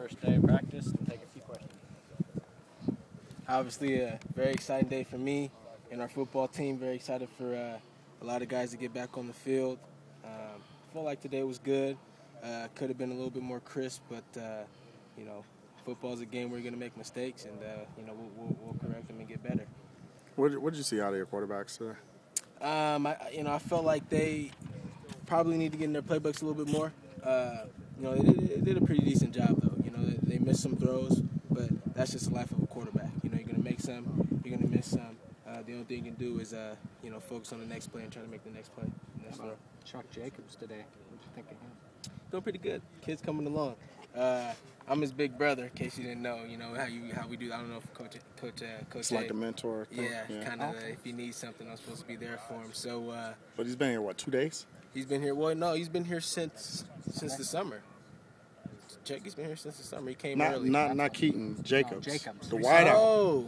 first day of practice and take a few questions. Obviously, a very exciting day for me and our football team. Very excited for a lot of guys to get back on the field. Felt like today was good. Could have been a little bit more crisp, but football is a game where you're going to make mistakes, and we'll correct them and get better. What did you see out of your quarterbacks today? I felt like they probably need to get in their playbooks a little bit more. They did a pretty decent job, though. They missed some throws, but that's just the life of a quarterback. You're going to make some, you're going to miss some. The only thing you can do is, focus on the next play and try to make the next play. Chuck Jacobs today. What did you think of him? Doing pretty good. Kid's coming along. I'm his big brother, in case you didn't know. How we do. I don't know if Coach. It's like a mentor. Yeah. Kind of. If he needs something, I'm supposed to be there for him. So. But he's been here 2 days? He's been here. Well, no, he's been here since the summer. He's been here since the summer. He came early. Not Keaton, Jacobs. No, Jacobs. The wideout. Oh.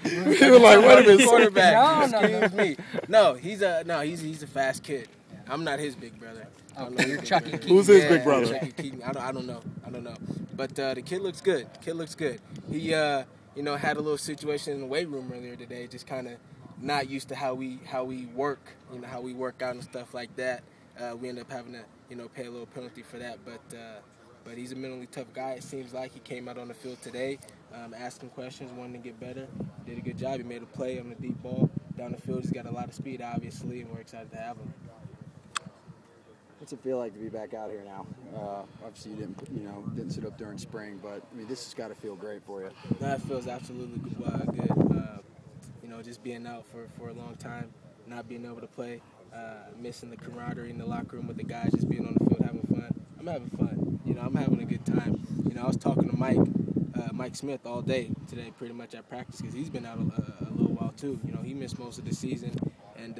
You were like, wait a minute. Quarterback. Excuse me. No, he's a fast kid. I'm not his big brother. Okay, you're Chucky Keaton. Who's his big brother? Chucky Keaton. I don't know. But the kid looks good. He had a little situation in the weight room earlier today. Just kind of not used to how we work. How we work out and stuff like that. We end up having to pay a little penalty for that. But he's a mentally tough guy. It seems like he came out on the field today, asking questions, wanting to get better. Did a good job. He made a play on the deep ball down the field. He's got a lot of speed, obviously, and we're excited to have him. What's it feel like to be back out here now? Obviously, you didn't sit up during spring, but I mean, this has got to feel great for you. That feels absolutely good. Just being out for a long time, not being able to play, missing the camaraderie in the locker room with the guys, just being on the field having fun. I'm having fun. I'm having a good time. I was talking to Mike Smith all day today, pretty much at practice, because he's been out a little while too. He missed most of the season, and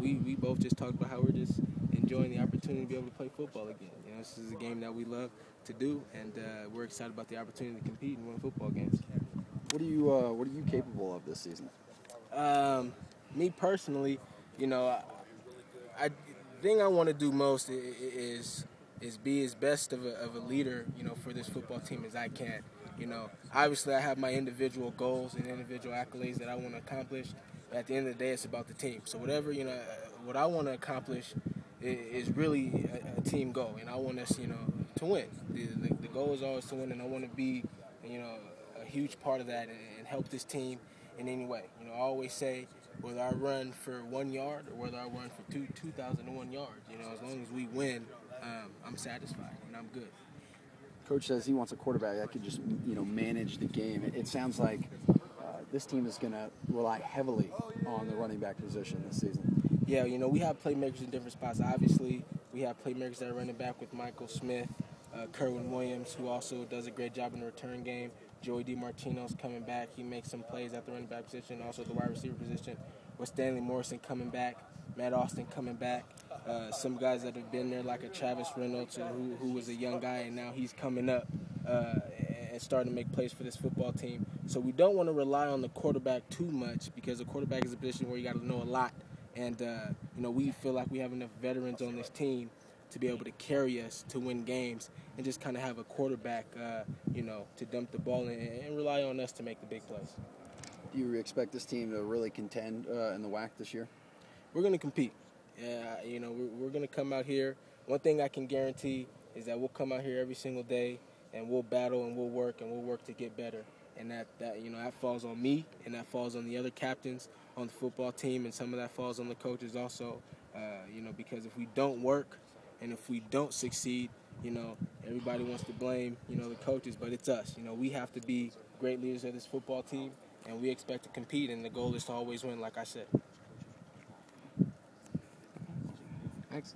we both just talked about how we're just enjoying the opportunity to be able to play football again. This is a game that we love to do, and we're excited about the opportunity to compete and win football games. What are you capable of this season? Me personally, the thing I want to do most is be as best of a leader, for this football team as I can. Obviously I have my individual goals and individual accolades that I want to accomplish. But at the end of the day, it's about the team. So whatever, what I want to accomplish is really a team goal, and I want us, to win. The goal is always to win, and I want to be, a huge part of that and help this team in any way. I always say, whether I run for 1 yard or whether I run for 2,001 yards, as long as we win, I'm satisfied and I'm good. Coach says he wants a quarterback that could just, manage the game. It sounds like this team is going to rely heavily on the running back position this season. Yeah, we have playmakers in different spots. Obviously, we have playmakers that are running back with Michael Smith, Kerwin Williams, who also does a great job in the return game. Joey DiMartino's coming back. He makes some plays at the running back position, also the wide receiver position. With Stanley Morrison coming back, Matt Austin coming back. Some guys that have been there, like a Travis Reynolds, who was a young guy, and now he's coming up and starting to make plays for this football team. So we don't want to rely on the quarterback too much, because the quarterback is a position where you got to know a lot. And, we feel like we have enough veterans on this team to be able to carry us to win games and just kind of have a quarterback, to dump the ball and rely on us to make the big plays. Do you expect this team to really contend in the WAC this year? We're going to compete. We're going to come out here. One thing I can guarantee is that we'll come out here every single day and we'll battle and we'll work to get better. And that falls on me, and that falls on the other captains on the football team, and some of that falls on the coaches also, because if we don't work and if we don't succeed, everybody wants to blame, the coaches, but it's us. We have to be great leaders of this football team, and we expect to compete, and the goal is to always win, like I said. Thanks.